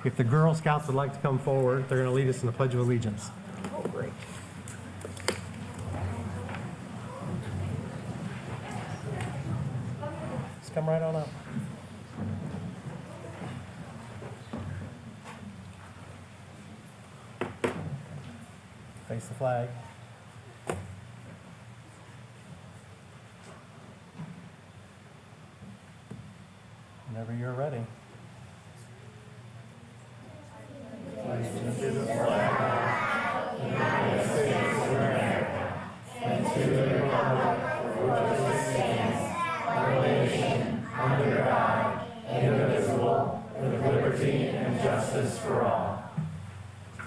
If the Girl Scouts would like to come forward, they're going to lead us in the Pledge of Allegiance. Oh, great. Just come right on up. Face the flag. Whenever you're ready.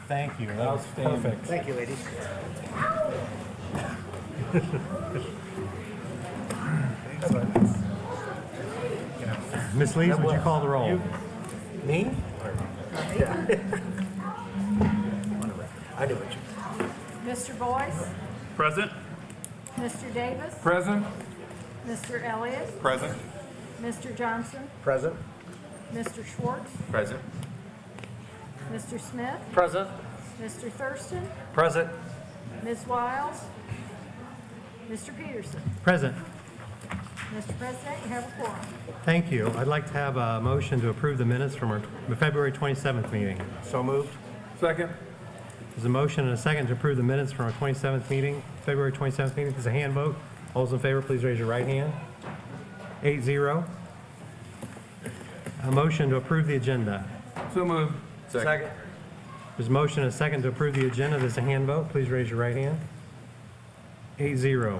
Thank you. That was perfect. Thank you, ladies. Miss Lees, would you call the roll? Me? I do it. Mr. Boyce, Present. Mr. Davis, Present. Mr. Elliott, Present. Mr. Johnson, Present. Mr. Schwartz, Present. Mr. Smith, Present. Mr. Thurston, Present. Ms. Wiles, Mr. Peterson. Present. Mr. President, you have a quorum. Thank you. I'd like to have a motion to approve the minutes from our February 27th meeting. So moved. Second. There's a motion and a second to approve the minutes from our 27th meeting, February 27th meeting. It's a hand vote. All those in favor, please raise your right hand. 8-0. A motion to approve the agenda. So moved. Second. There's a motion and a second to approve the agenda. There's a hand vote. Please raise your right hand. 8-0.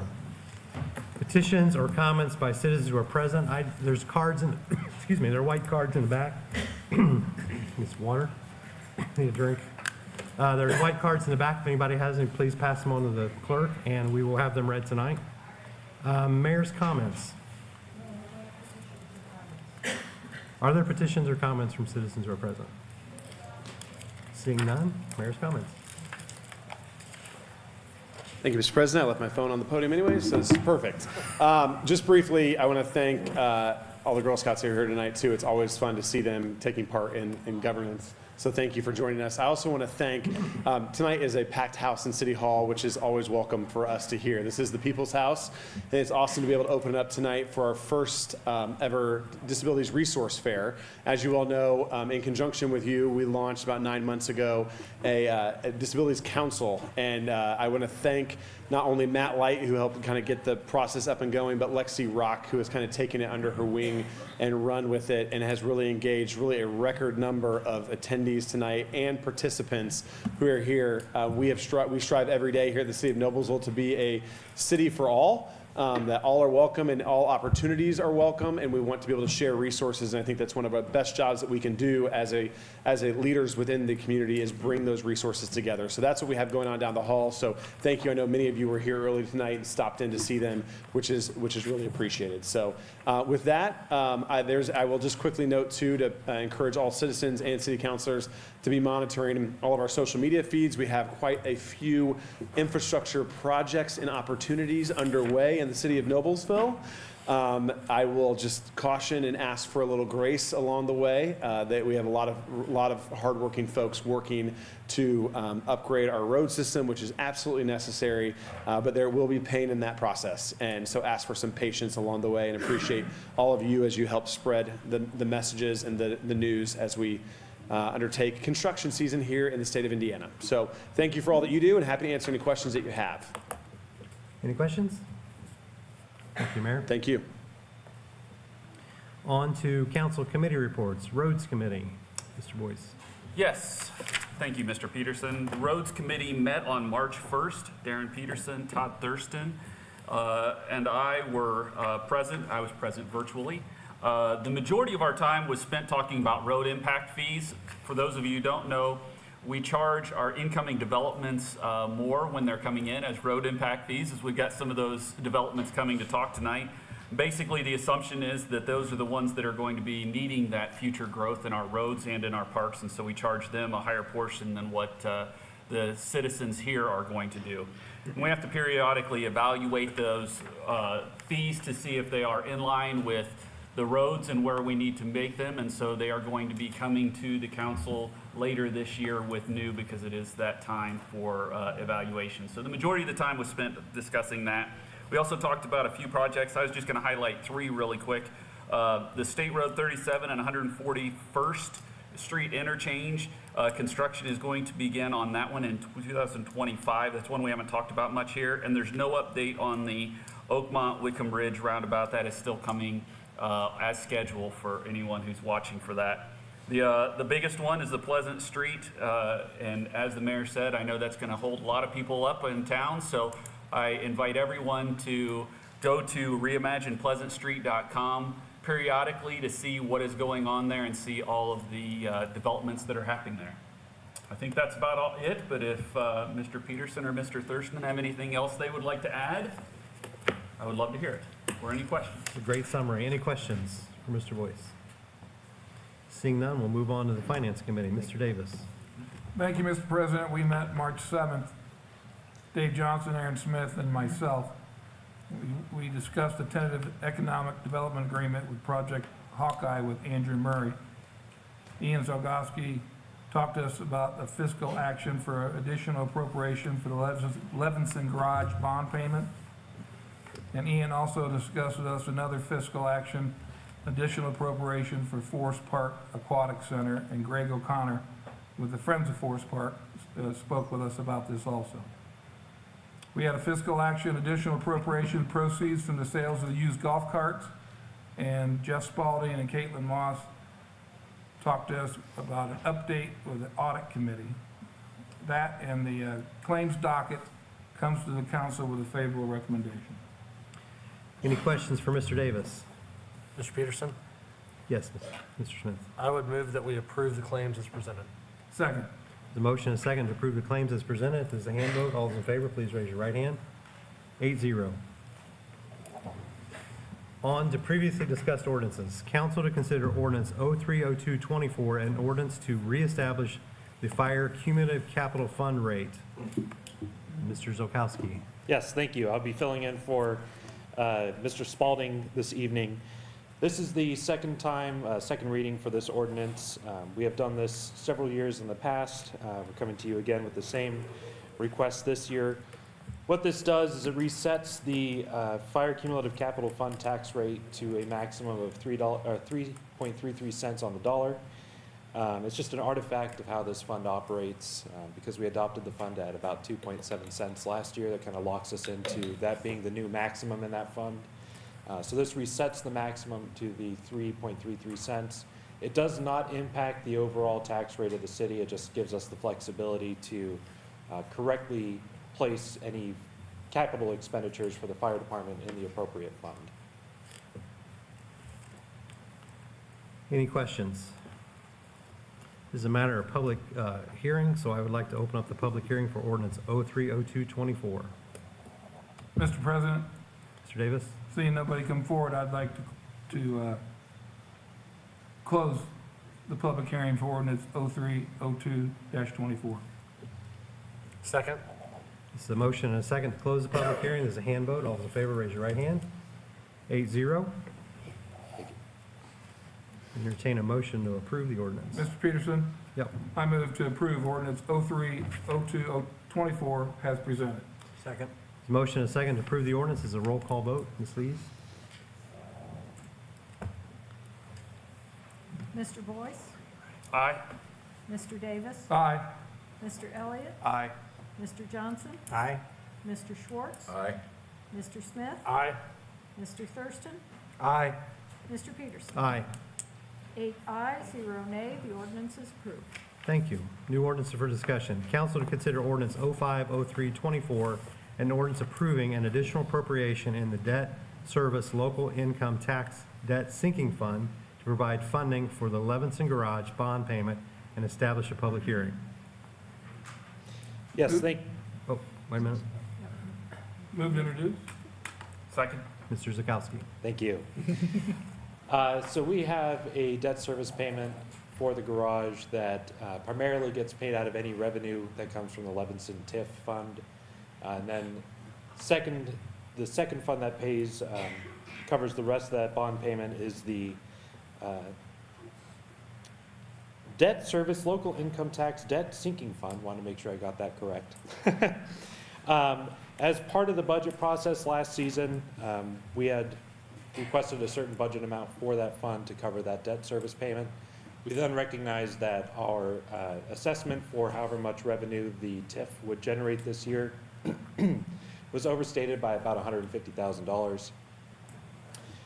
Petitions or comments by citizens who are present. There's cards in, excuse me, there are white cards in the back. Miss water. Need a drink. There's white cards in the back. If anybody has any, please pass them on to the clerk, and we will have them read tonight. Mayor's comments. Are there petitions or comments from citizens who are present? Seeing none, mayor's comments. Thank you, Mr. President. I left my phone on the podium anyway, so this is perfect. Just briefly, I want to thank all the Girl Scouts who are here tonight, too. It's always fun to see them taking part in governance. So thank you for joining us. I also want to thank, tonight is a packed house in City Hall, which is always welcome for us to hear. This is the People's House, and it's awesome to be able to open it up tonight for our first ever Disabilities Resource Fair. As you all know, in conjunction with you, we launched about 9 months ago a Disabilities Council, and I want to thank not only Matt Light, who helped kind of get the process up and going, but Lexi Rock, who has kind of taken it under her wing and run with it and has really engaged really a record number of attendees tonight and participants who are here. We strive every day here at the City of Noblesville to be a city for all. That all are welcome and all opportunities are welcome, and we want to be able to share resources. And I think that's one of our best jobs that we can do as a leaders within the community is bring those resources together. So that's what we have going on down the hall. So thank you. I know many of you were here early tonight and stopped in to see them, which is really appreciated. So with that, I will just quickly note too to encourage all citizens and city councilors to be monitoring all of our social media feeds. We have quite a few infrastructure projects and opportunities underway in the city of Noblesville. I will just caution and ask for a little grace along the way. That we have a lot of hardworking folks working to upgrade our road system, which is absolutely necessary, but there will be pain in that process. And so ask for some patience along the way and appreciate all of you as you help spread the messages and the news as we undertake construction season here in the state of Indiana. So thank you for all that you do and happy to answer any questions that you have. Any questions? Thank you, Mayor. Thank you. On to council committee reports. Roads Committee. Mr. Boyce. Yes. Thank you, Mr. Peterson. The Roads Committee met on March 1st. Darren Peterson, Todd Thurston, and I were present. I was present virtually. The majority of our time was spent talking about road impact fees. For those of you who don't know, we charge our incoming developments more when they're coming in as road impact fees, as we've got some of those developments coming to talk tonight. Basically, the assumption is that those are the ones that are going to be needing that future growth in our roads and in our parks, and so we charge them a higher portion than what the citizens here are going to do. And we have to periodically evaluate those fees to see if they are in line with the roads and where we need to make them, and so they are going to be coming to the council later this year with new, because it is that time for evaluation. So the majority of the time was spent discussing that. We also talked about a few projects. I was just going to highlight three really quick. The State Road 37 and 141st Street interchange, construction is going to begin on that one in 2025. That's one we haven't talked about much here. And there's no update on the Oakmont-Wickham Ridge roundabout. That is still coming as scheduled for anyone who's watching for that. The biggest one is the Pleasant Street, and as the mayor said, I know that's going to hold a lot of people up in town, so I invite everyone to go to reimaginepleasantstreet.com periodically to see what is going on there and see all of the developments that are happening there. I think that's about it, but if Mr. Peterson or Mr. Thurston have anything else they would like to add, I would love to hear it, or any questions. A great summary. Any questions for Mr. Boyce? Seeing none, we'll move on to the Finance Committee. Mr. Davis. Thank you, Mr. President. We met March 7th. Dave Johnson, Aaron Smith, and myself. We discussed a tentative economic development agreement with Project Hawkeye with Andrew Murray. Ian Zalgowski talked to us about the fiscal action for additional appropriation for the Levinson Garage bond payment. And Ian also discussed with us another fiscal action, additional appropriation for Forest Park Aquatic Center, and Greg O'Connor with the Friends of Forest Park spoke with us about this also. We had a fiscal action, additional appropriation proceeds from the sales of the used golf carts, and Jeff Spalding and Caitlin Moss talked to us about an update with the audit committee. That and the claims docket comes to the council with a favorable recommendation. Any questions for Mr. Davis? Mr. Peterson, Yes, Mr. Smith. I would move that we approve the claims as presented. Second. The motion is second to approve the claims as presented. This is a hand vote. All those in favor, please raise your right hand. 8-0. On to previously discussed ordinances. Council to consider ordinance 030224, an ordinance to reestablish the fire cumulative capital fund rate. Mr. Zolkowski. Yes, thank you. I'll be filling in for Mr. Spalding this evening. This is the second reading for this ordinance. We have done this several years in the past. We're coming to you again with the same request this year. What this does is it resets the fire cumulative capital fund tax rate to a maximum of $3.33 cents on the dollar. It's just an artifact of how this fund operates, because we adopted the fund at about 2.7 cents last year. That kind of locks us into that being the new maximum in that fund. So this resets the maximum to the 3.33 cents. It does not impact the overall tax rate of the city. It just gives us the flexibility to correctly place any capital expenditures for the fire department in the appropriate fund. Any questions? This is a matter of public hearing, so I would like to open up the public hearing for ordinance 030224. Mr. President, Mr. Davis? seeing nobody come forward, I'd like to close the public hearing for ordinance 0302-24. Second? This is a motion and a second to close the public hearing. There's a hand vote. All those in favor, raise your right hand. 8-0. Entertain a motion to approve the ordinance. Mr. Peterson, Yep. I move to approve ordinance 0302-24 as presented. Second? The motion and a second to approve the ordinance is a roll call vote. Ms. Lees? Mr. Boyce? Aye. Mr. Davis? Aye. Mr. Elliott? Aye. Mr. Johnson? Aye. Mr. Schwartz? Aye. Mr. Smith? Aye. Mr. Thurston? Aye. Mr. Peterson? Aye. 8 ayes, 0 nay, the ordinance is approved. Thank you. New ordinance for discussion. Council to consider ordinance 050324, an ordinance approving an additional appropriation in the debt service local income tax debt sinking fund to provide funding for the Levinson Garage bond payment and establish a public hearing. Yes, Oh, wait a minute. Move to introduce. Second? Mr. Zakowski. thank you. So we have a debt service payment for the garage that primarily gets paid out of any revenue that comes from the Levinson TIF fund. And then the second fund that pays covers the rest of that bond payment is the Debt Service Local Income Tax Debt Sinking Fund. Want to make sure I got that correct. As part of the budget process last season, we had requested a certain budget amount for that fund to cover that debt service payment. We then recognized that our assessment for however much revenue the TIF would generate this year was overstated by about $150,000.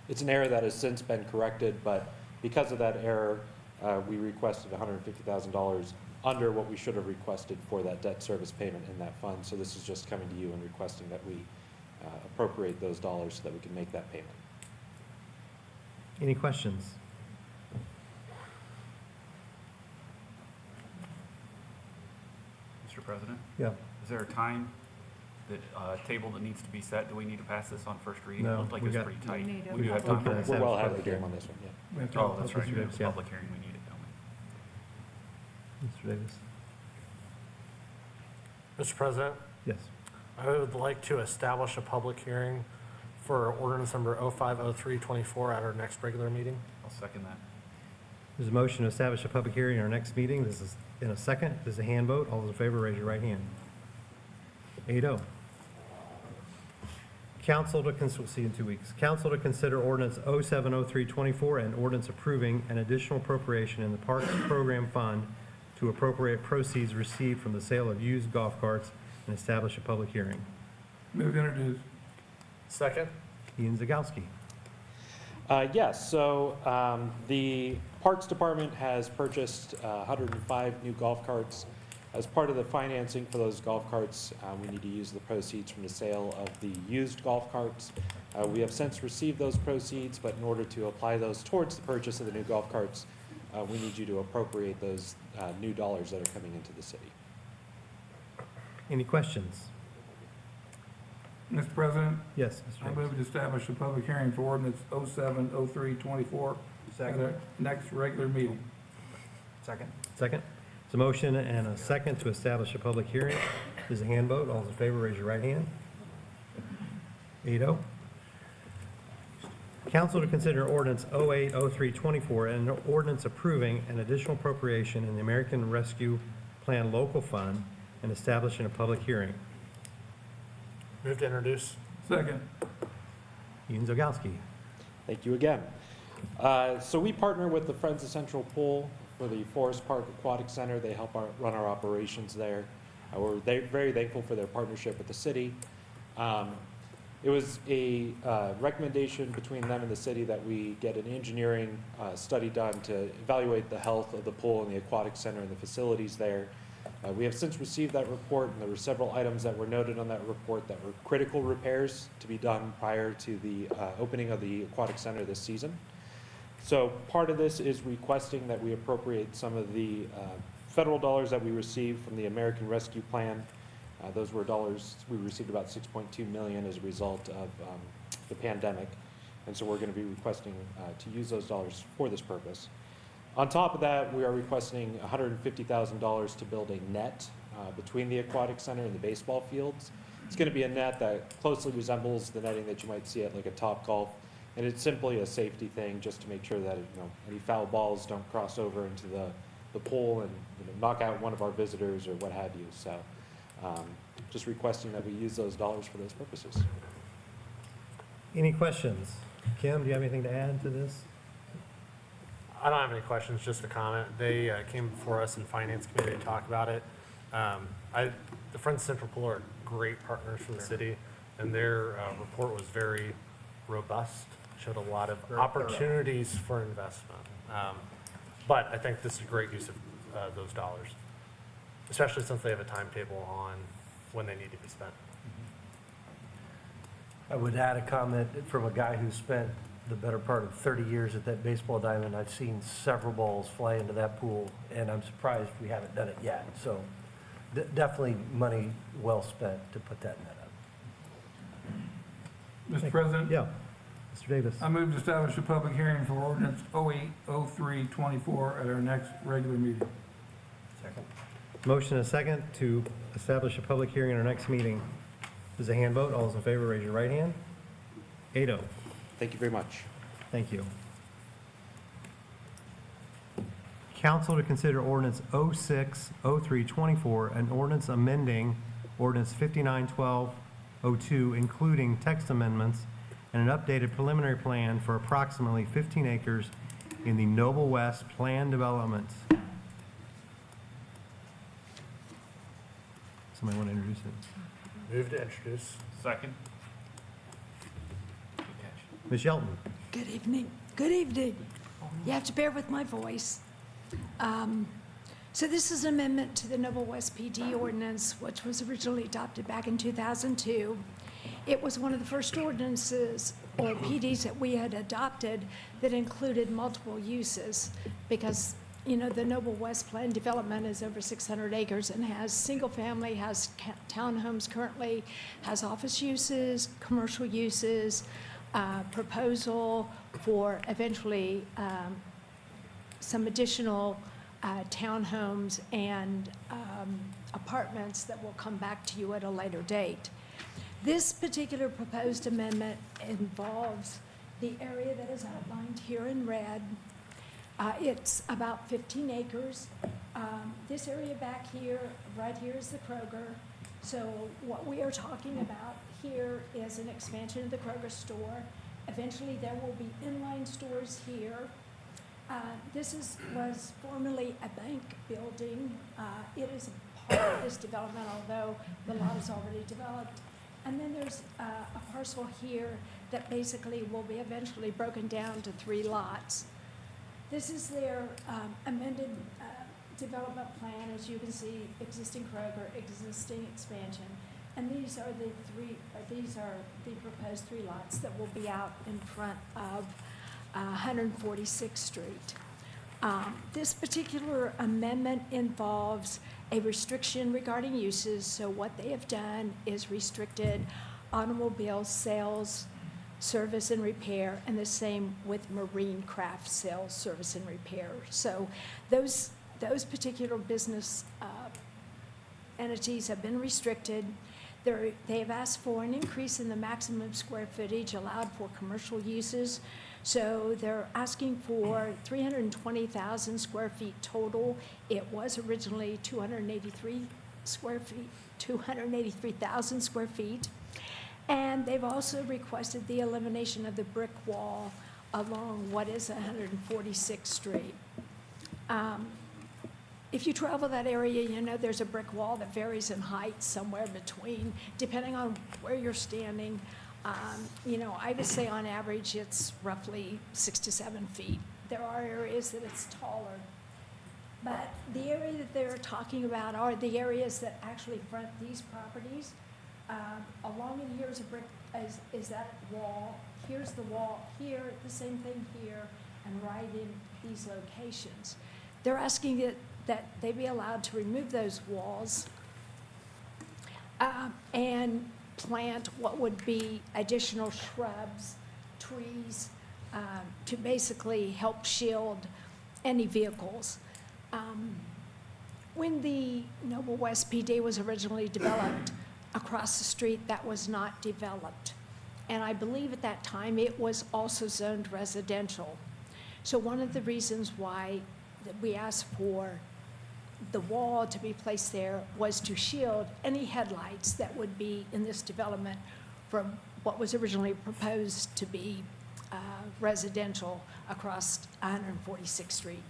It's an error that has since been corrected, but because of that error, we requested $150,000 under what we should have requested for that debt service payment in that fund. So this is just coming to you and requesting that we appropriate those dollars so that we can make that payment. Any questions? Mr. President, Yeah. is there a time that, table that needs to be set? Do we need to pass this on first reading? No, It looked like we it was got- pretty tight. We need a We do have public time. hearing. We're well ahead of Public the game hearing. on this one, yeah. We have to- Oh, that's right. Mr. Davis, It's yeah. public hearing, we need it, don't we? Mr. Davis? Mr. President, Yes. I would like to establish a public hearing for ordinance number 050324 at our next regular meeting. I'll second that. There's a motion to establish a public hearing in our next meeting. This is in a second. This is a hand vote. All those in favor, raise your right hand. 8-0. Council to, we'll see you in 2 weeks. Council to consider ordinance 070324 and ordinance approving an additional appropriation in the Parks Program Fund to appropriate proceeds received from the sale of used golf carts and establish a public hearing. Move to introduce. Second? Ian Zagowski. Yes, so the Parks Department has purchased 105 new golf carts. As part of the financing for those golf carts, we need to use the proceeds from the sale of the used golf carts. We have since received those proceeds, but in order to apply those towards the purchase of the new golf carts, we need you to appropriate those new dollars that are coming into the city. Any questions? Mr. President, Yes, I Mr. Davis. move to establish a public hearing for ordinance 070324 at our next regular meeting. Second. Second. There's a motion and a second to establish a public hearing. This is a hand vote. All those in favor, raise your right hand. 8-0. Council to consider ordinance 080324 and an ordinance approving an additional appropriation in the American Rescue Plan Local Fund and establishing a public hearing. Move to introduce. Second. Ian Zagowski. Thank you again. So we partner with the Friends of Central Pool for the Forest Park Aquatic Center. They help run our operations there. We're very thankful for their partnership with the city. It was a recommendation between them and the city that we get an engineering study done to evaluate the health of the pool and the aquatic center and the facilities there. We have since received that report, and there were several items that were noted on that report that were critical repairs to be done prior to the opening of the aquatic center this season. So part of this is requesting that we appropriate some of the federal dollars that we received from the American Rescue Plan. Those were dollars, we received about $6.2 million as a result of the pandemic. And so we're going to be requesting to use those dollars for this purpose. On top of that, we are requesting $150,000 to build a net between the aquatic center and the baseball fields. It's going to be a net that closely resembles the netting that you might see at like a Topgolf. And it's simply a safety thing just to make sure that any foul balls don't cross over into the pool and knock out one of our visitors or what have you. So just requesting that we use those dollars for those purposes. Any questions? Kim, do you have anything to add to this? I don't have any questions, just a comment. They came before us in Finance Committee to talk about it. The Friends of Central Pool are great partners for the city, and their report was very robust, showed a lot of opportunities for investment. But I think this is a great use of those dollars, especially since they have a timetable on when they need to be spent. I would add a comment from a guy who spent the better part of 30 years at that baseball diamond. I've seen several balls fly into that pool, and I'm surprised we haven't done it yet. So definitely money well spent to put that net up. Mr. President, Yeah. Mr. Davis. I move to establish a public hearing for ordinance 080324 at our next regular meeting. Second. Motion and a second to establish a public hearing in our next meeting. This is a hand vote. All those in favor, raise your right hand. 8-0. Thank you very much. Thank you. Council to consider ordinance 060324, an ordinance amending ordinance 591202, including text amendments and an updated preliminary plan for approximately 15 acres in the Noble West Plan Development. Somebody want to introduce it? Move to introduce. Second. Ms. Shelton? Good evening. Good evening. You have to bear with my voice. So this is an amendment to the Noble West PD ordinance, which was originally adopted back in 2002. It was one of the first ordinances or PDs that we had adopted that included multiple uses because, you know, the Noble West Plan development is over 600 acres and has single-family, has townhomes currently, has office uses, commercial uses, proposal for eventually some additional townhomes and apartments that will come back to you at a later date. This particular proposed amendment involves the area that is outlined here in red. It's about 15 acres. This area back here, right here is the Kroger. So what we are talking about here is an expansion of the Kroger store. Eventually, there will be inline stores here. This was formerly a bank building. It is a part of this development, although the lot is already developed. And then there's a parcel here that basically will be eventually broken down to 3 lots. This is their amended development plan. As you can see, existing Kroger, existing expansion. And these are the proposed 3 lots that will be out in front of 146th Street. This particular amendment involves a restriction regarding uses. So what they have done is restricted automobile sales, service and repair, and the same with marine craft sales, service and repair. So those particular business entities have been restricted. They have asked for an increase in the maximum square footage allowed for commercial uses. So they're asking for 320,000 square feet total. It was originally 283,000 square feet. And they've also requested the elimination of the brick wall along what is 146th Street. If you travel that area, you know there's a brick wall that varies in height somewhere between, depending on where you're standing. You know, I would say on average it's roughly 6 to 7 feet. There are areas that it's taller. But the area that they're talking about are the areas that actually front these properties. Along in here is a brick, is that wall. Here's the wall here, the same thing here, and right in these locations. They're asking that they be allowed to remove those walls and plant what would be additional shrubs, trees, to basically help shield any vehicles. When the Noble West PD was originally developed, across the street, that was not developed. And I believe at that time it was also zoned residential. So one of the reasons why that we asked for the wall to be placed there was to shield any headlights that would be in this development from what was originally proposed to be residential across 146th Street.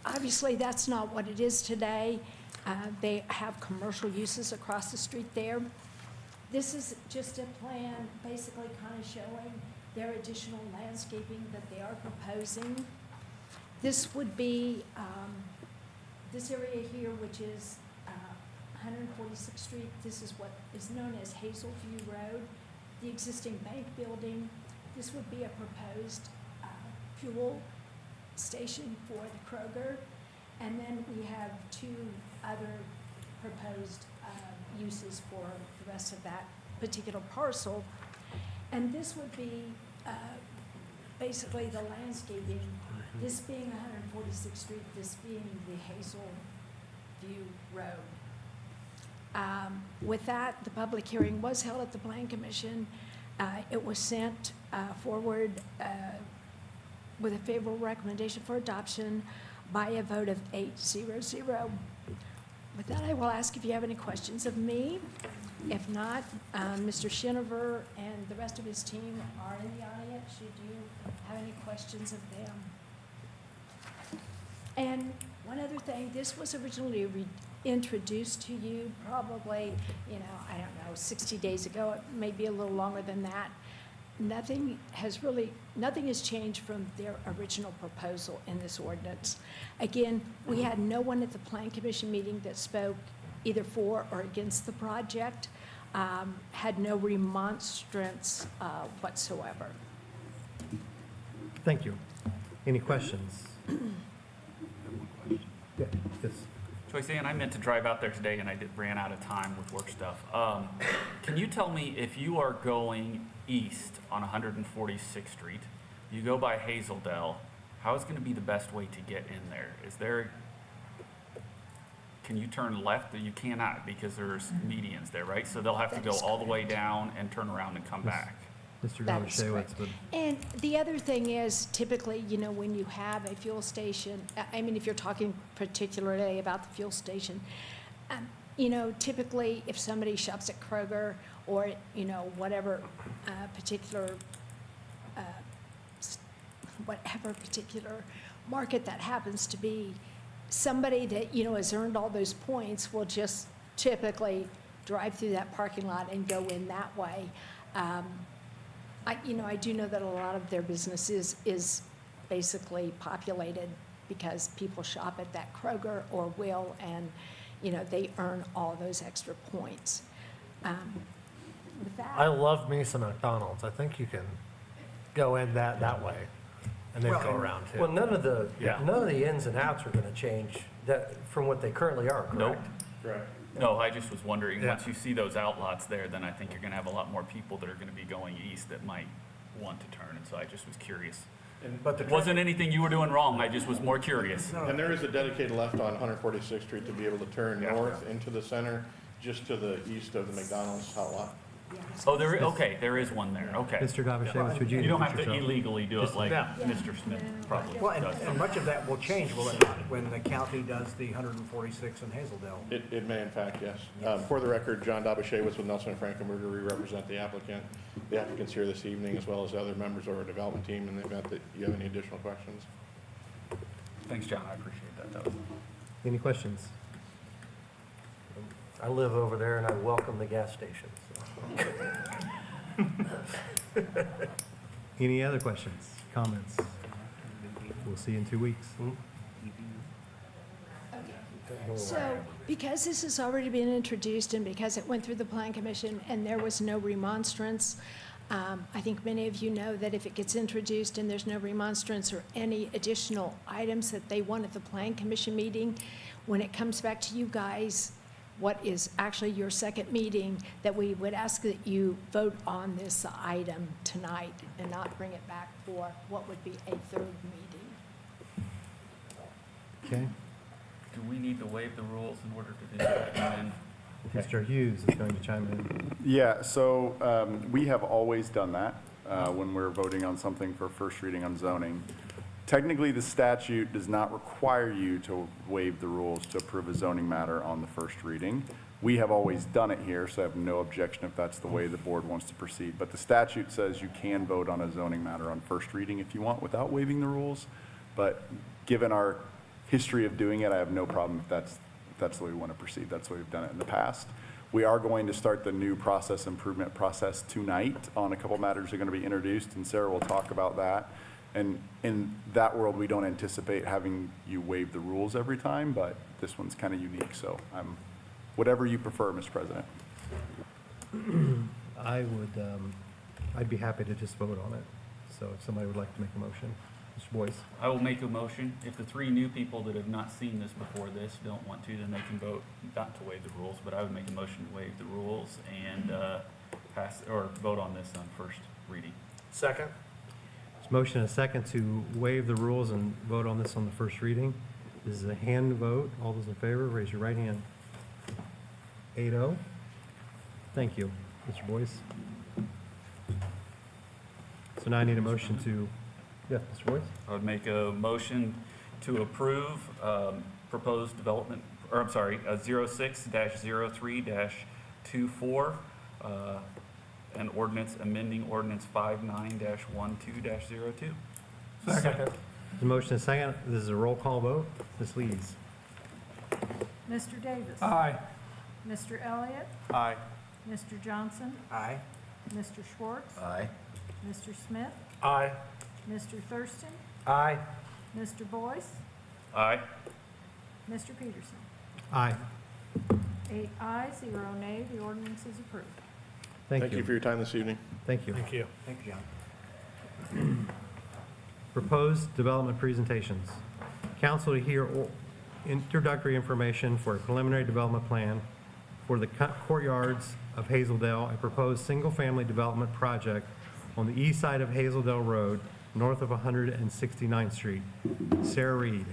Obviously, that's not what it is today. They have commercial uses across the street there. This is just a plan basically kind of showing their additional landscaping that they are proposing. This would be this area here, which is 146th Street. This is what is known as Hazelview Road, the existing bank building. This would be a proposed fuel station for the Kroger. And then we have 2 other proposed uses for the rest of that particular parcel. And this would be basically the landscaping, this being 146th Street, this being the Hazelview Road. With that, the public hearing was held at the Plan Commission. It was sent forward with a favorable recommendation for adoption by a vote of 8-0-0. With that, I will ask if you have any questions of me. If not, Mr. Shinover and the rest of his team are in the audience should you have any questions of them. And one other thing, this was originally introduced to you probably, I don't know, 60 days ago, it may be a little longer than that. Nothing has changed from their original proposal in this ordinance. Again, we had no one at the Plan Commission meeting that spoke either for or against the project, had no remonstrance whatsoever. Thank you. Any questions? Yeah, yes. Joyce Ann, I meant to drive out there today and I ran out of time with work stuff. Can you tell me if you are going east on 146th Street, you go by Hazeldale, how is going to be the best way to get in there? Can you turn left? You cannot because there's medians there, right? So they'll have to go all the way down and turn around and come back. Mr. That is correct. Dobashewitz would. And the other thing is typically, when you have a fuel station, if you're talking particularly about the fuel station, typically if somebody shops at Kroger or, whatever particular market that happens to be, somebody that, has earned all those points will just typically drive through that parking lot and go in that way. I do know that a lot of their business is basically populated because people shop at that Kroger or Will, and, they earn all those extra points. With that, I love me some McDonald's. I think you can go in that way and then go around too. Well, none of the Yeah. ins and outs are going to change from what they currently are, Nope. correct? Correct. No, I just was wondering, Yeah. once you see those outlots there, then I think you're going to have a lot more people that are going to be going east that might want to turn. And so I just was curious. But the It wasn't anything you were doing wrong. I just was more curious. And there is a dedicated left on 146th Street to be able to turn north into the center, just to the east of the McDonald's outlot. Oh, there is one there. Okay. Mr. Dobashewitz, would you? You don't have introduce to yourself? illegally do it like Yeah. Mr. Smith probably Well, does. and much of that will change, will it not, when the county does the 146 in Hazeldale? It may in fact, yes. For the record, John Dobashewitz with Nelson and Frankenberger, we represent the applicant. The applicant's here this evening, as well as other members of our development team, in the event that you have any additional questions. Thanks, John. I appreciate that. That was Any questions? I live over there and I welcome the gas station. Any other questions, comments? We'll see you in 2 weeks. So, because this has already been introduced and because it went through the Plan Commission and there was no remonstrance, I think many of you know that if it gets introduced and there's no remonstrance or any additional items that they want at the Plan Commission meeting, when it comes back to you guys, what is actually your second meeting, that we would ask that you vote on this item tonight and not bring it back for what would be a third meeting. Okay. Do we need to waive the rules in order to do that? And then- Mr. Hughes is going to chime in. Yeah, so we have always done that when we're voting on something for first reading on zoning. Technically, the statute does not require you to waive the rules to approve a zoning matter on the first reading. We have always done it here, so I have no objection if that's the way the board wants to proceed. But the statute says you can vote on a zoning matter on first reading if you want without waiving the rules. But given our history of doing it, I have no problem if that's the way we want to proceed. That's the way we've done it in the past. We are going to start the new process improvement process tonight on a couple matters that are going to be introduced, and Sarah will talk about that. And in that world, we don't anticipate having you waive the rules every time, but this one's kind of unique, so whatever you prefer, Mr. President. I'd be happy to just vote on it. So if somebody would like to make a motion, Mr. Boyce. I will make a motion. If the three new people that have not seen this before this don't want to, then they can vote not to waive the rules. But I would make a motion to waive the rules and pass or vote on this on first reading. Second? There's a motion and a second to waive the rules and vote on this on the first reading. This is a hand vote. All those in favor, raise your right hand. 8-0. Thank you, Mr. Boyce. So now I need a motion to, yeah, Mr. Boyce? I would make a motion to approve proposed development, or I'm sorry, 06-03-24, and ordinance amending ordinance 59-12-02. Second. There's a motion and a second. This is a roll call vote. Ms. Lees? Mr. Davis. Aye. Mr. Elliott. Aye. Mr. Johnson. Aye. Mr. Schwartz. Aye. Mr. Smith. Aye. Mr. Thurston. Aye. Mr. Boyce. Aye. Mr. Peterson. Aye. 8 ayes, 0 nay, the ordinance is approved. Thank you. for your time this evening. Thank you. Thank you. Thank you, John. Proposed development presentations. Council to hear introductory information for a preliminary development plan for the courtyards of Hazeldale, a proposed single-family development project on the east side of Hazeldale Road, north of 169th Street. Sarah Reed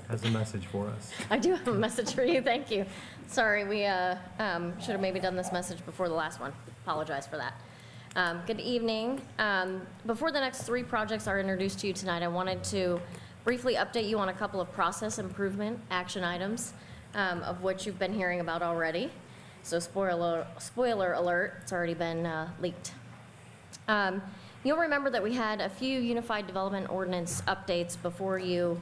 has a message for us. I do have a message for you, thank you. Sorry, we should have maybe done this message before the last one. Apologize for that. Good evening. Before the next 3 projects are introduced to you tonight, I wanted to briefly update you on a couple of process improvement action items, of which you've been hearing about already. So spoiler alert, it's already been leaked. You'll remember that we had a few Unified Development Ordinance updates before you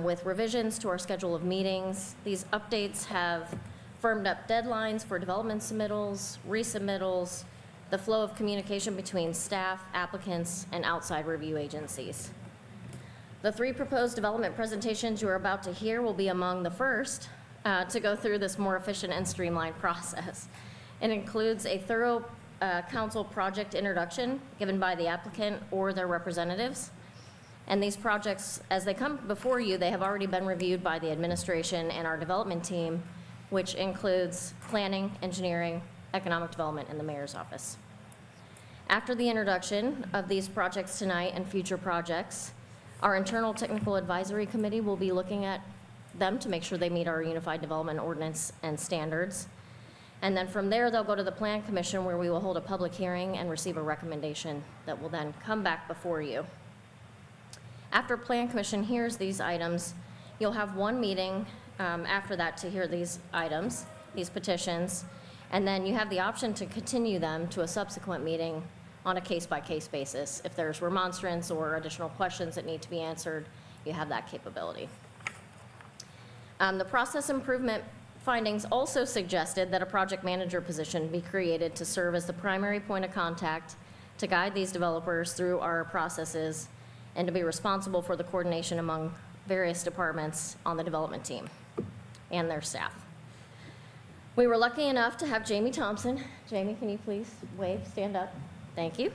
with revisions to our schedule of meetings. These updates have firmed up deadlines for development submittals, resubmittals, the flow of communication between staff, applicants, and outside review agencies. The 3 proposed development presentations you are about to hear will be among the first to go through this more efficient and streamlined process. It includes a thorough council project introduction given by the applicant or their representatives. And these projects, as they come before you, they have already been reviewed by the administration and our development team, which includes planning, engineering, economic development, and the mayor's office. After the introduction of these projects tonight and future projects, our internal technical advisory committee will be looking at them to make sure they meet our Unified Development Ordinance and standards. And then from there, they'll go to the Plan Commission, where we will hold a public hearing and receive a recommendation that will then come back before you. After Plan Commission hears these items, you'll have 1 meeting after that to hear these items, these petitions, and then you have the option to continue them to a subsequent meeting on a case-by-case basis. If there's remonstrance or additional questions that need to be answered, you have that capability. The process improvement findings also suggested that a project manager position be created to serve as the primary point of contact to guide these developers through our processes and to be responsible for the coordination among various departments on the development team and their staff. We were lucky enough to have Jamie Thompson. Jamie, can you please wave, stand up? Thank you.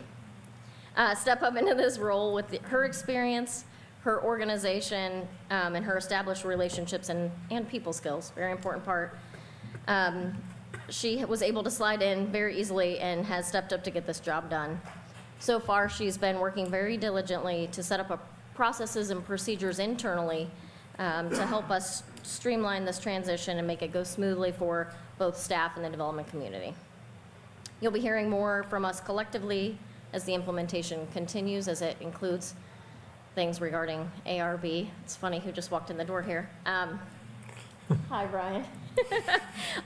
Step up into this role with her experience, her organization, and her established relationships and people skills, very important part. She was able to slide in very easily and has stepped up to get this job done. So far, she's been working very diligently to set up processes and procedures internally to help us streamline this transition and make it go smoothly for both staff and the development community. You'll be hearing more from us collectively as the implementation continues, as it includes things regarding ARB. It's funny who just walked in the door here. Hi, Brian.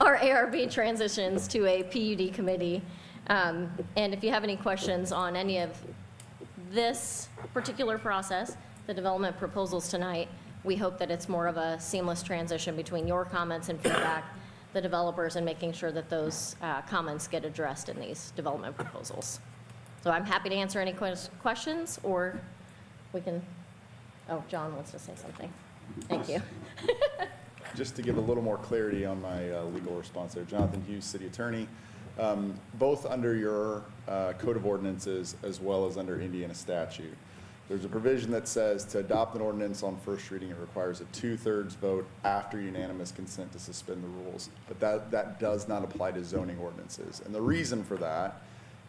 Our ARB transitions to a PUD committee. And if you have any questions on any of this particular process, the development proposals tonight, we hope that it's more of a seamless transition between your comments and feedback, the developers, and making sure that those comments get addressed in these development proposals. So I'm happy to answer any questions, or we can, oh, John wants to say something. Thank you. Just to give a little more clarity on my legal response there, Jonathan Hughes, City Attorney. Both under your Code of Ordinances as well as under Indiana statute, there's a provision that says to adopt an ordinance on first reading, it requires a 2/3 vote after unanimous consent to suspend the rules. But that does not apply to zoning ordinances. And the reason for that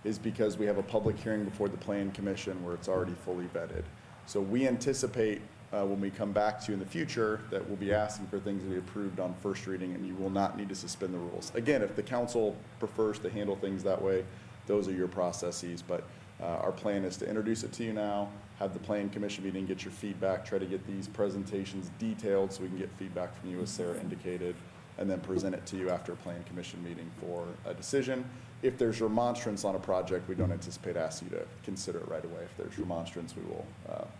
is because we have a public hearing before the Plan Commission where it's already fully vetted. So we anticipate when we come back to you in the future that we'll be asking for things to be approved on first reading, and you will not need to suspend the rules. Again, if the council prefers to handle things that way, those are your processes, but Our plan is to introduce it to you now, have the Plan Commission meeting, get your feedback, try to get these presentations detailed so we can get feedback from you, as Sarah indicated, and then present it to you after a Plan Commission meeting for a decision. If there's remonstrance on a project, we don't anticipate asking you to consider it right away. If there's remonstrance, we will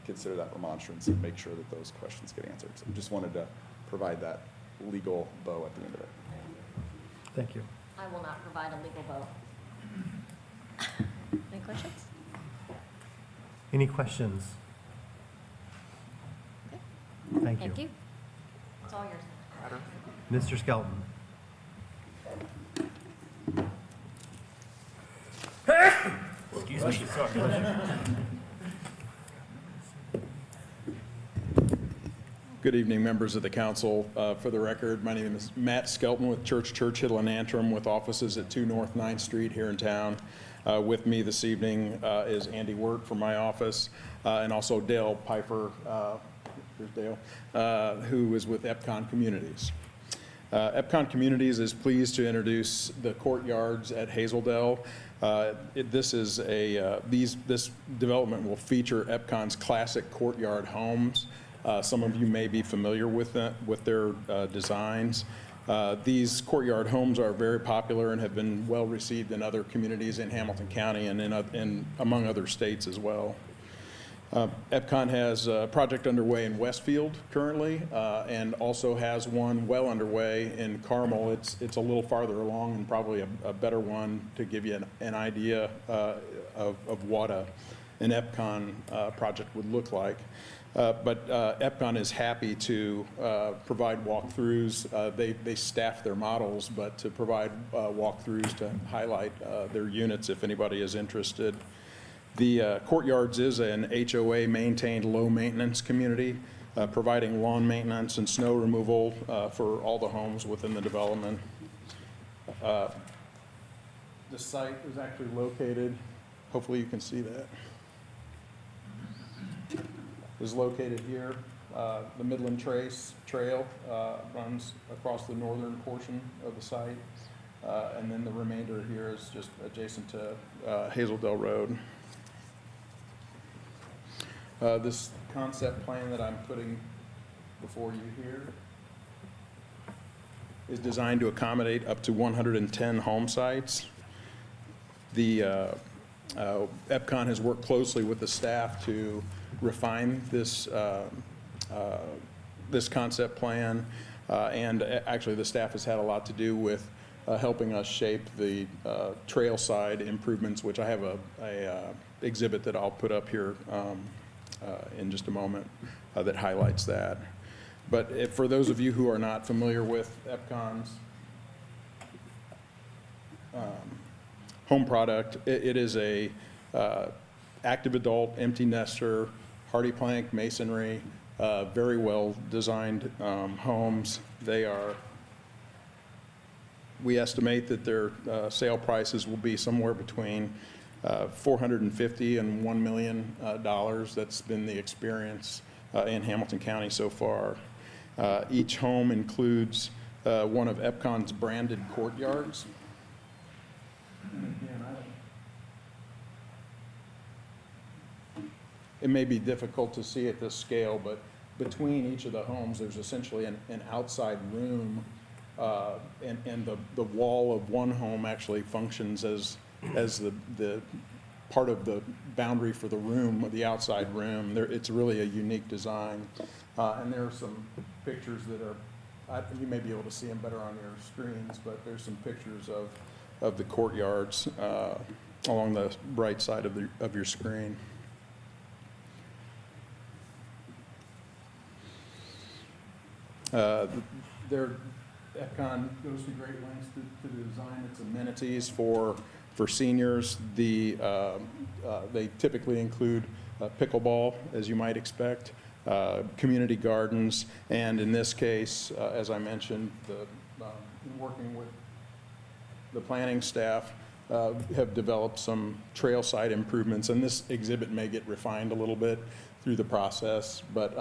consider that remonstrance and make sure that those questions get answered. So we just wanted to provide that legal bow at the end of it. Thank you. I will not provide a legal vote. Any questions? Any questions? Thank you. Thank you. It's all yours. Mr. Skelton. Excuse me, sorry. Good evening, members of the council. For the record, my name is Matt Skelton with Churchill and Antrim, with offices at 2 North 9th Street here in town. With me this evening is Andy Wirt from my office, and also Dale Piper, here's Dale, who is with Epcon Communities. Epcon Communities is pleased to introduce the courtyards at Hazeldale. This development will feature Epcon's classic courtyard homes. Some of you may be familiar with their designs. These courtyard homes are very popular and have been well received in other communities in Hamilton County and among other states as well. Epcon has a project underway in Westfield currently, and also has one well underway in Carmel. It's a little farther along and probably a better one to give you an idea of what an Epcon project would look like. But Epcon is happy to provide walkthroughs. They staff their models, but to provide walkthroughs to highlight their units if anybody is interested. The Courtyards is an HOA-maintained low-maintenance community, providing lawn maintenance and snow removal for all the homes within the development. The site is actually located, hopefully you can see that, is located here. The Midland Trail runs across the northern portion of the site, and then the remainder here is just adjacent to Hazeldale Road. This concept plan that I'm putting before you here is designed to accommodate up to 110 home sites. The Epcon has worked closely with the staff to refine this concept plan, and actually the staff has had a lot to do with helping us shape the trail side improvements, which I have a exhibit that I'll put up here in just a moment that highlights that. But for those of you who are not familiar with Epcon's home product, it is a active adult empty nester, hardy plank masonry, very well designed homes. We estimate that their sale prices will be somewhere between $450,000 and $1 million. That's been the experience in Hamilton County so far. Each home includes one of Epcon's branded courtyards. And again, it may be difficult to see at this scale, but between each of the homes, there's essentially an outside room, and the wall of one home actually functions as the part of the boundary for the room, the outside room. It's really a unique design. And there are some pictures that are, you may be able to see them better on your screens, but there's some pictures of the courtyards along the right side of your screen. Epcon goes to great lengths to design its amenities for seniors. They typically include pickleball, as you might expect, community gardens, and in this case, as I mentioned, working with the planning staff, have developed some trail side improvements, and this exhibit may get refined a little bit through the process, but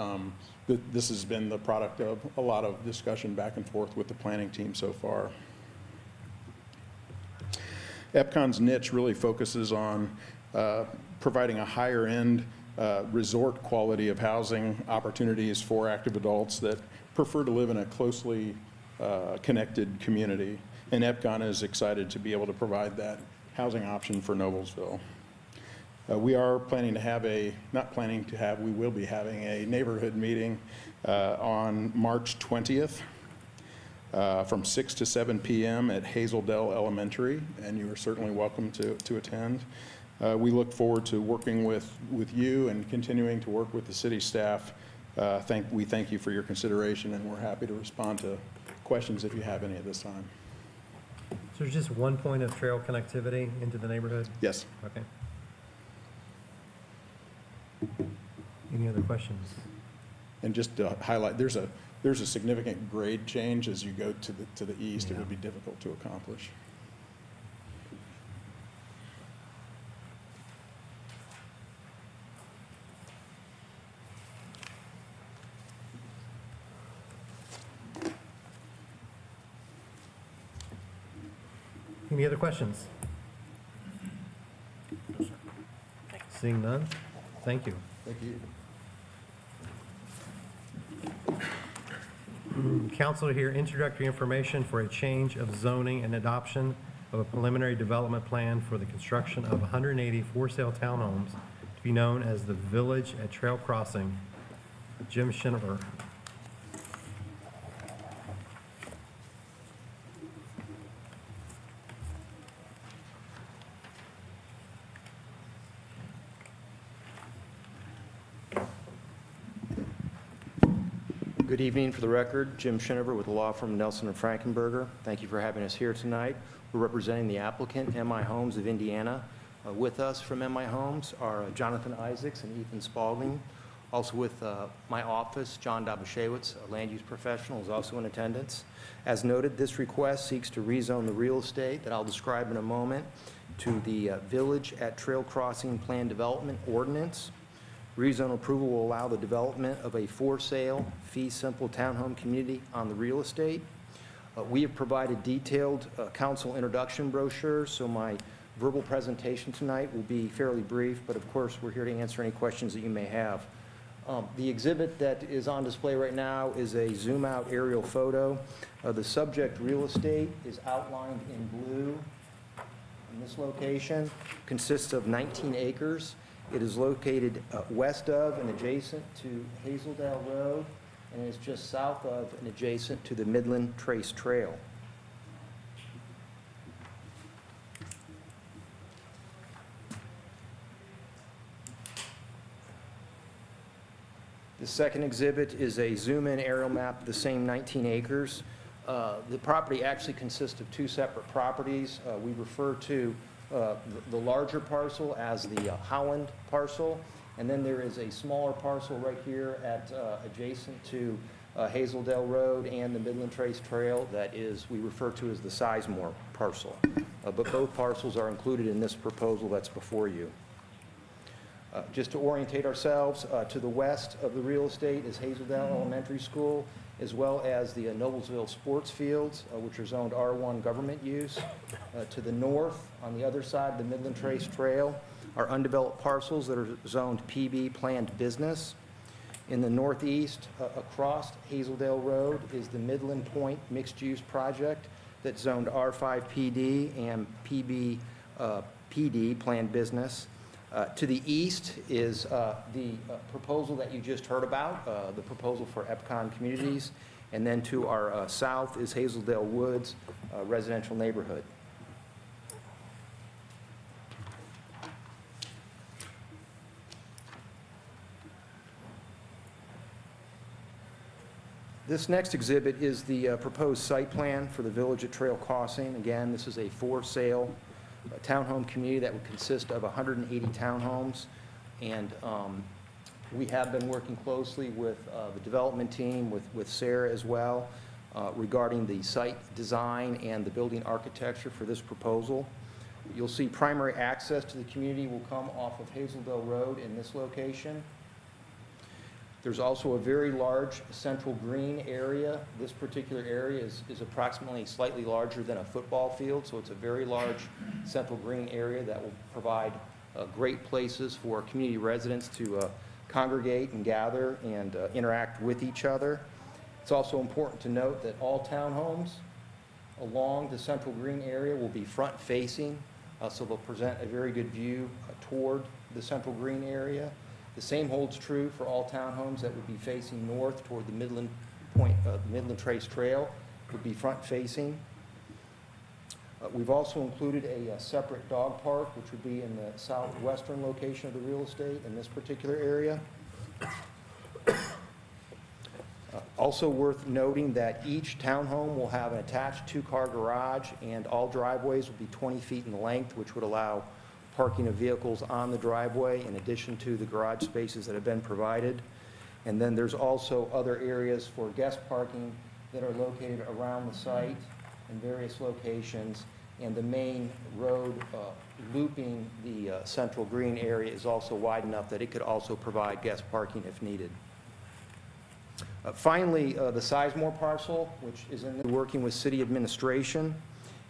this has been the product of a lot of discussion back and forth with the planning team so far. Epcon's niche really focuses on providing a higher-end resort quality of housing opportunities for active adults that prefer to live in a closely connected community. And EPCON is excited to be able to provide that housing option for Noblesville. We are planning to have we will be having a neighborhood meeting on March 20th from 6 to 7 p.m. at Hazeldale Elementary, and you are certainly welcome to attend. We look forward to working with you and continuing to work with the city staff. We thank you for your consideration, and we're happy to respond to questions if you have any at this time. So there's just one point of trail connectivity into the neighborhood? Yes. Okay. Any other questions? And just to highlight, there's a significant grade change as you go to the east. It would be difficult to accomplish. Any other questions? Seeing none, thank you. Thank you. Council to hear introductory information for a change of zoning and adoption of a preliminary development plan for the construction of 180 for-sale townhomes to be known as the Village at Trail Crossing. Jim Schinover. Good evening. For the record, Jim Schinover with the law firm Nelson and Frankenberger. Thank you for having us here tonight. We're representing the applicant, MI Homes of Indiana. With us from MI Homes are Jonathan Isaacs and Ethan Spalding. Also with my office, John Dobashewitz, a land use professional, is also in attendance. As noted, this request seeks to rezone the real estate that I'll describe in a moment to the Village at Trail Crossing Plan Development Ordinance. Rezone approval will allow the development of a for-sale, fee-simple townhome community on the real estate. We have provided detailed council introduction brochures, so my verbal presentation tonight will be fairly brief, but of course, we're here to answer any questions that you may have. The exhibit that is on display right now is a zoom-out aerial photo. The subject real estate is outlined in blue in this location, consists of 19 acres. It is located west of and adjacent to Hazeldale Road, and is just south of and adjacent to the Midland Trace Trail. The second exhibit is a zoom-in aerial map of the same 19 acres. The property actually consists of two separate properties. We refer to the larger parcel as the Howland parcel, and then there is a smaller parcel right here at adjacent to Hazeldale Road and the Midland Trace Trail that is we refer to as the Sizemore parcel. But both parcels are included in this proposal that's before you. Just to orientate ourselves, to the west of the real estate is Hazeldale Elementary School, as well as the Noblesville sports fields, which are zoned R1 government use. To the north, on the other side of the Midland Trace Trail, are undeveloped parcels that are zoned PB planned business. In the northeast, across Hazeldale Road, is the Midland Point mixed-use project that's zoned R5 PD and PB PD planned business. To the east is the proposal that you just heard about, the proposal for EPCON Communities. And then to our south is Hazeldale Woods residential neighborhood. This next exhibit is the proposed site plan for the Village at Trail Crossing. Again, this is a for-sale townhome community that would consist of 180 townhomes. And we have been working closely with the development team, with Sarah as well, regarding the site design and the building architecture for this proposal. You'll see primary access to the community will come off of Hazeldale Road in this location. There's also a very large central green area. This particular area is approximately slightly larger than a football field, so it's a very large central green area that will provide great places for community residents to congregate and gather and interact with each other. It's also important to note that all townhomes along the Central Green area will be front-facing, so they'll present a very good view toward the Central Green area. The same holds true for all townhomes that would be facing north toward the Midland Trace Trail, would be front-facing. We've also included a separate dog park, which would be in the southwestern location of the real estate in this particular area. Also worth noting that each townhome will have an attached two-car garage, and all driveways will be 20 feet in length, which would allow parking of vehicles on the driveway in addition to the garage spaces that have been provided. And then there's also other areas for guest parking that are located around the site in various locations. And the main road looping the Central Green area is also wide enough that it could also provide guest parking if needed. Finally, the Sizemore parcel, which is working with city administration.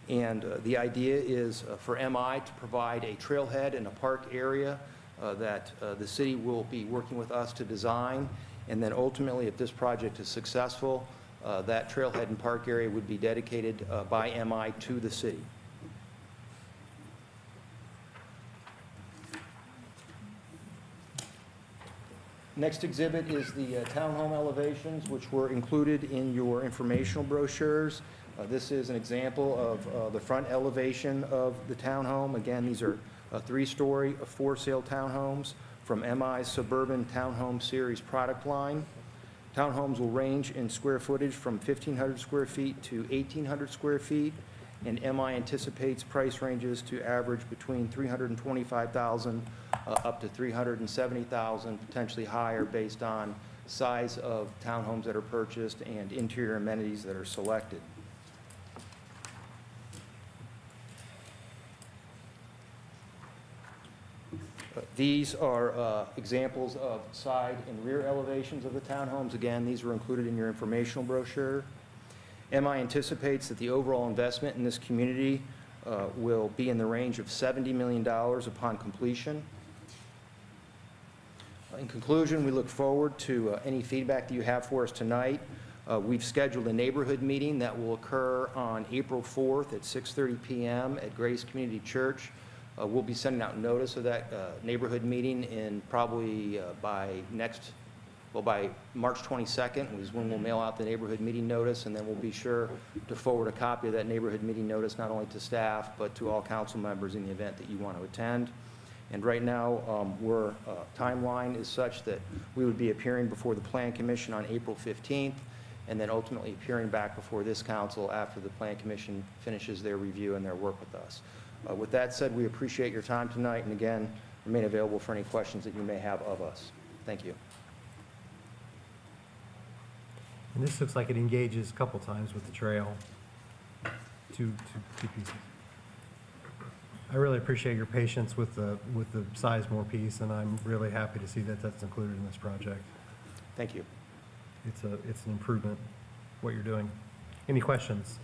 And the idea is for MI to provide a trailhead and a park area that the city will be working with us to design. And then ultimately, if this project is successful, that trailhead and park area would be dedicated by MI to the city. Next exhibit is the townhome elevations, which were included in your informational brochures. This is an example of the front elevation of the townhome. Again, these are 3-story for-sale townhomes from MI's Suburban Townhome Series product line. Townhomes will range in square footage from 1,500 square feet to 1,800 square feet, and MI anticipates price ranges to average between $325,000 up to $370,000, potentially higher based on size of townhomes that are purchased and interior amenities that are selected. These are examples of side and rear elevations of the townhomes. Again, these were included in your informational brochure. MI anticipates that the overall investment in this community will be in the range of $70 million upon completion. In conclusion, we look forward to any feedback that you have for us tonight. We've scheduled a neighborhood meeting that will occur on April 4th at 6:30 p.m. at Grace Community Church. We'll be sending out notice of that neighborhood meeting in probably by March 22nd is when we'll mail out the neighborhood meeting notice, and then we'll be sure to forward a copy of that neighborhood meeting notice not only to staff, but to all council members in the event that you want to attend. And right now, our timeline is such that we would be appearing before the Plan Commission on April 15th, and then ultimately appearing back before this council after the Plan Commission finishes their review and their work with us. With that said, we appreciate your time tonight, and again, remain available for any questions that you may have of us. Thank you. And this looks like it engages a couple times with the trail, two pieces. I really appreciate your patience with the Sizemore piece, and I'm really happy to see that that's included in this project. Thank you. It's an improvement, what you're doing. Any questions?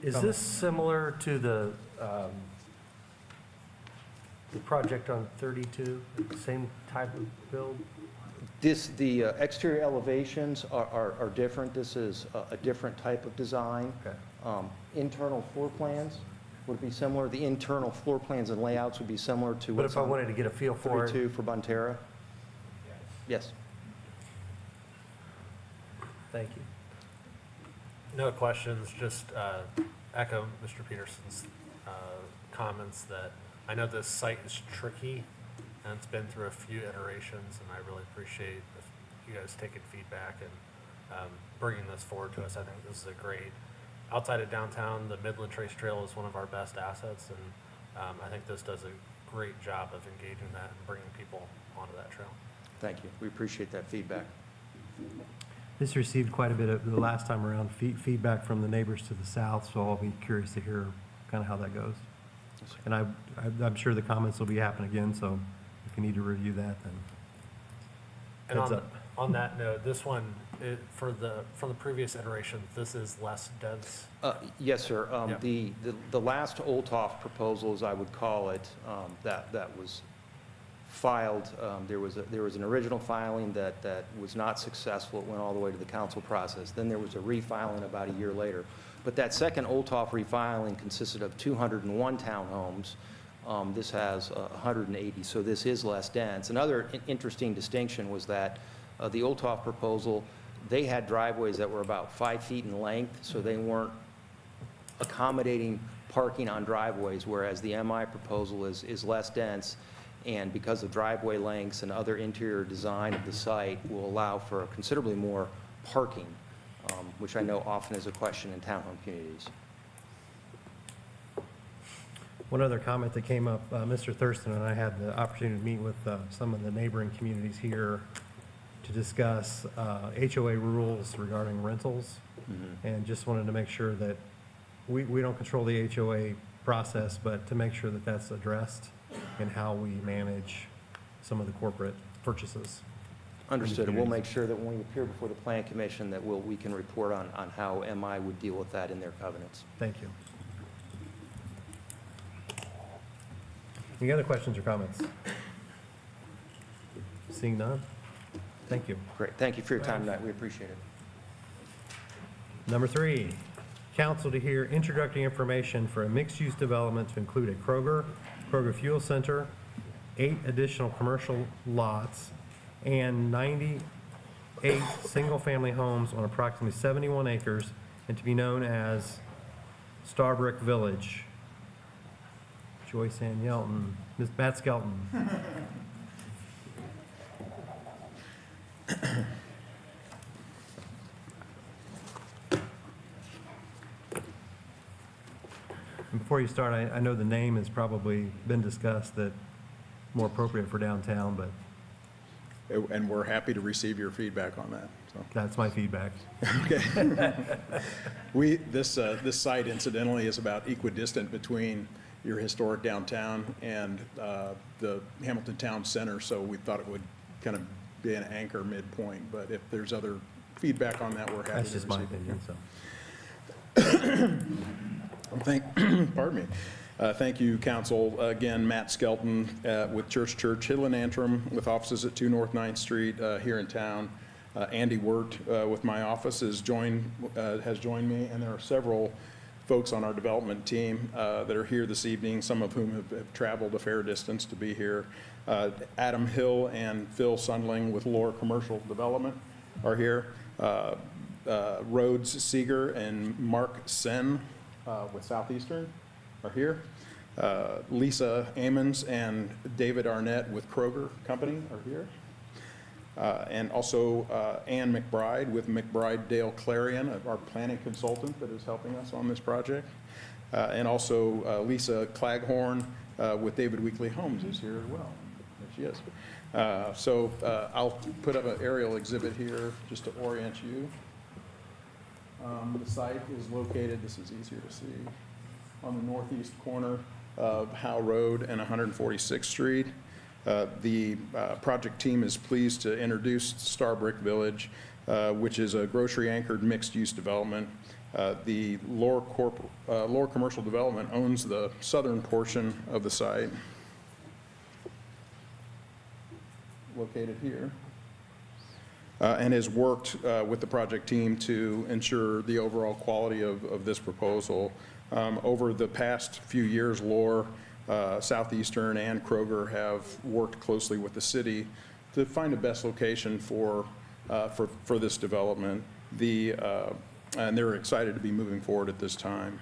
Is this similar to the project on 32, same type of build? The exterior elevations are different. This is a different type of design. Okay. Internal floor plans would be similar. The internal floor plans and layouts would be similar to But what's if I on wanted to get a feel for it, 32 for Bonterra. Yes. thank you. No questions, just echo Mr. Peterson's comments that I know this site is tricky and it's been through a few iterations, and I really appreciate you guys taking feedback and bringing this forward to us. I think this is a great, outside of downtown, the Midland Trace Trail is one of our best assets, and I think this does a great job of engaging that and bringing people onto that trail. Thank you. We appreciate that feedback. This received quite a bit of, the last time around, feedback from the neighbors to the south, so I'll be curious to hear kind of how that goes. And I'm sure the comments will be happening again, so if you need to review that, then And heads up. on that note, this one, from the previous iteration, this is less dense. Yes, sir. Yeah. The last Olthoff proposal, as I would call it, that was filed, there was an original filing that was not successful. It went all the way to the council process. Then there was a refiling about a year later. But that second Olthoff refiling consisted of 201 townhomes. This has 180, so this is less dense. Another interesting distinction was that the Olthoff proposal, they had driveways that were about 5 feet in length, so they weren't accommodating parking on driveways, whereas the MI proposal is less dense, and because of driveway lengths and other interior design of the site will allow for considerably more parking, which I know often is a question in townhome communities. One other comment that came up, Mr. Thurston and I had the opportunity to meet with some of the neighboring communities here to discuss HOA rules regarding rentals, and just wanted to make sure that we don't control the HOA process, but to make sure that that's addressed in how we manage some of the corporate purchases. Understood, and we'll make sure that when we appear before the Plan Commission that we can report on how MI would deal with that in their covenants. Thank you. Any other questions or comments? Seeing none? Thank you. Great, thank you for your time tonight, we appreciate it. Number 3, council to hear introductory information for a mixed-use development to include a Kroger Fuel Center, 8 additional commercial lots, and 98 single-family homes on approximately 71 acres, and to be known as Starbrick Village. Joyce Ann Yelton, Ms. Matt Skelton. Before you start, I know the name has probably been discussed, that more appropriate for downtown, but And we're happy to receive your feedback on that, so. that's my feedback. Okay. This site incidentally is about equidistant between your historic downtown and the Hamilton Town Center, so we thought it would kind of be an anchor midpoint, but if there's other feedback on that, we're happy That's to just receive my it. opinion, so. Pardon me. Thank you, council. Again, Matt Skelton with Church Hidden Antrim, with offices at 2 North 9th Street here in town. Andy Wirt with my office has joined me, and there are several folks on our development team that are here this evening, some of whom have traveled a fair distance to be here. Adam Hill and Phil Sundling with Lohr Commercial Development are here. Rhodes Seeger and Mark Sen with Southeastern are here. Lisa Amons and David Arnett with Kroger Company are here. And also Ann McBride with McBride Dale Clarion, our planning consultant that is helping us on this project. And also Lisa Claghorn with David Weekly Homes is here as well. There she is. So I'll put up an aerial exhibit here just to orient you. The site is located, this is easier to see, on the northeast corner of Howe Road and 146th Street. The project team is pleased to introduce Starbrick Village, which is a grocery-anchored mixed-use development. The Lohr Commercial Development owns the southern portion of the site, located here, and has worked with the project team to ensure the overall quality of this proposal. Over the past few years, Lohr, Southeastern, and Kroger have worked closely with the city to find the best location for this development. And they're excited to be moving forward at this time.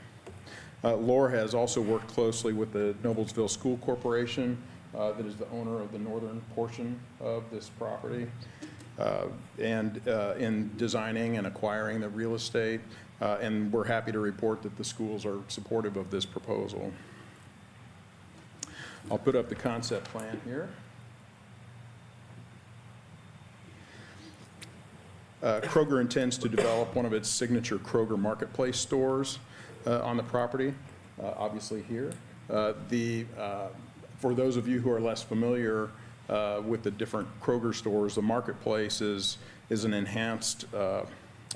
Lohr has also worked closely with the Noblesville School Corporation, that is the owner of the northern portion of this property, and in designing and acquiring the real estate. And we're happy to report that the schools are supportive of this proposal. I'll put up the concept plan here. Kroger intends to develop one of its signature Kroger Marketplace stores on the property, obviously here. For those of you who are less familiar with the different Kroger stores, the Marketplace is an enhanced,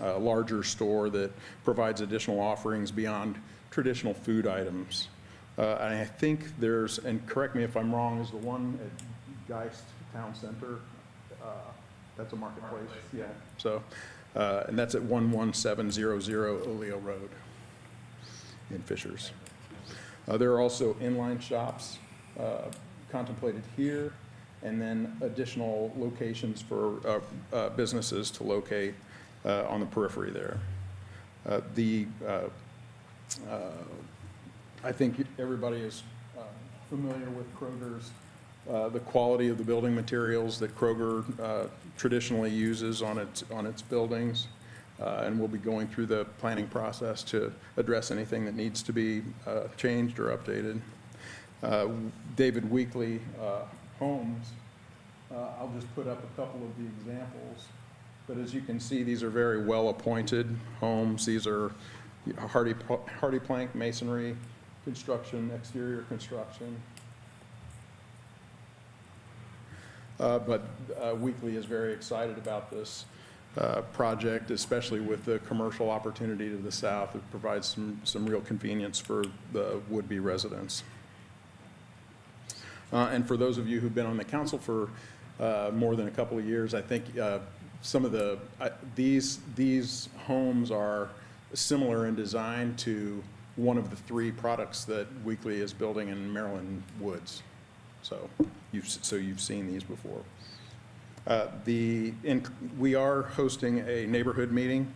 larger store that provides additional offerings beyond traditional food items. And I think there's, and correct me if I'm wrong, is the one at Geist Town Center. That's a marketplace, yeah. So, and that's at 11700 Oleo Road in Fishers. There are also inline shops contemplated here, and then additional locations for businesses to locate on the periphery there. I think everybody is familiar with Kroger's, the quality of the building materials that Kroger traditionally uses on its buildings. And we'll be going through the planning process to address anything that needs to be changed or updated. David Weekley Homes, I'll just put up a couple of the examples. But as you can see, these are very well-appointed homes. These are hardy plank masonry construction, exterior construction. But Weekley is very excited about this project, especially with the commercial opportunity to the south. It provides some real convenience for the would-be residents. And for those of you who've been on the council for more than a couple of years, I think some of these homes are similar in design to one of the 3 products that Weekley is building in Maryland Woods. So you've seen these before. We are hosting a neighborhood meeting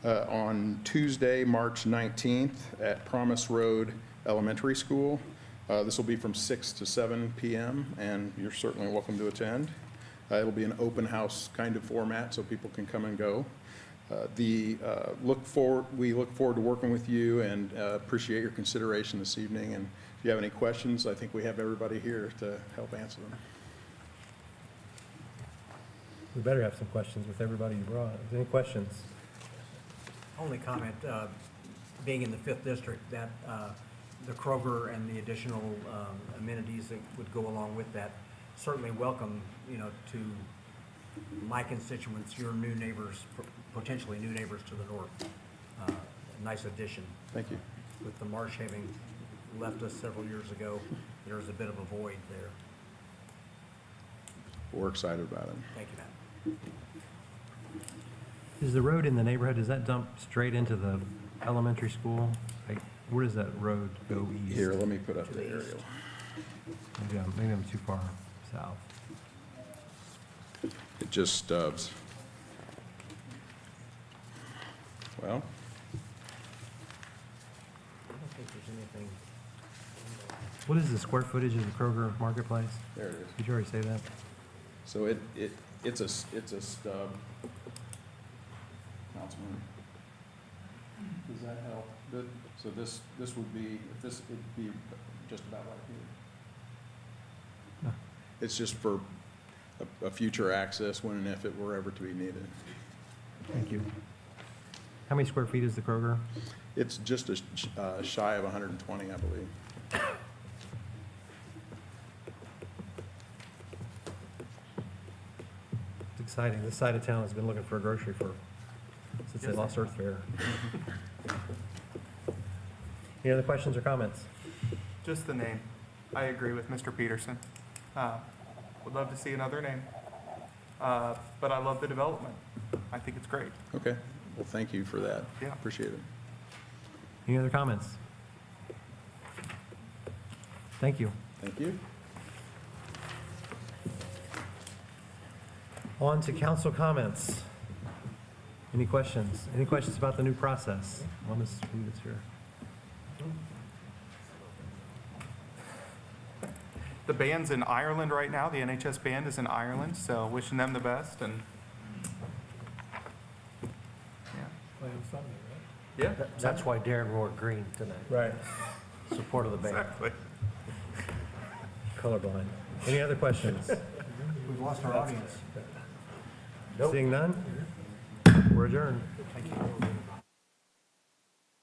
on Tuesday, March 19th at Promise Road Elementary School. This will be from 6 to 7 p.m., and you're certainly welcome to attend. It'll be an open house kind of format, so people can come and go. We look forward to working with you and appreciate your consideration this evening. And if you have any questions, I think we have everybody here to help answer them. We better have some questions with everybody you brought. Any questions? Only comment, being in the 5th district, that the Kroger and the additional amenities that would go along with that, certainly welcome, to my constituents, your new neighbors, potentially new neighbors to the north. Nice addition. Thank you. With the marsh having left us several years ago, there's a bit of a void there. We're excited about it. Thank you, Matt. Is the road in the neighborhood, does that dump straight into the elementary school? Like, where does that road go east? Here, let me put up the aerial. Maybe I'm too far south. It just stubs. Well, I don't think there's anything. What is the square footage of the Kroger Marketplace? there it is. Did you already say that? So it's a stub. Councilman, does that help? So this would be, it'd be just about right here. It's just for a future access when and if it were ever to be needed. Thank you. How many square feet is the Kroger? It's just shy of 120, I believe. It's exciting. This side of town has been looking for a grocery since they lost Earth Fair. Any other questions or comments? Just the name. I agree with Mr. Peterson. Would love to see another name. But I love the development. I think it's great. Okay. Well, thank you for that. Yeah. Appreciate it. Any other comments? Thank you. Thank you. On to council comments. Any questions? Any questions about the new process? One is who is here. The band's in Ireland right now. The NHS band is in Ireland, so wishing them the best. And Playing Sunday, yeah, That's why Darren wore green tonight. Right. Support of the band. exactly. Colorblind. Any other questions? We've lost our audience. Seeing none? We're adjourned. Thank you.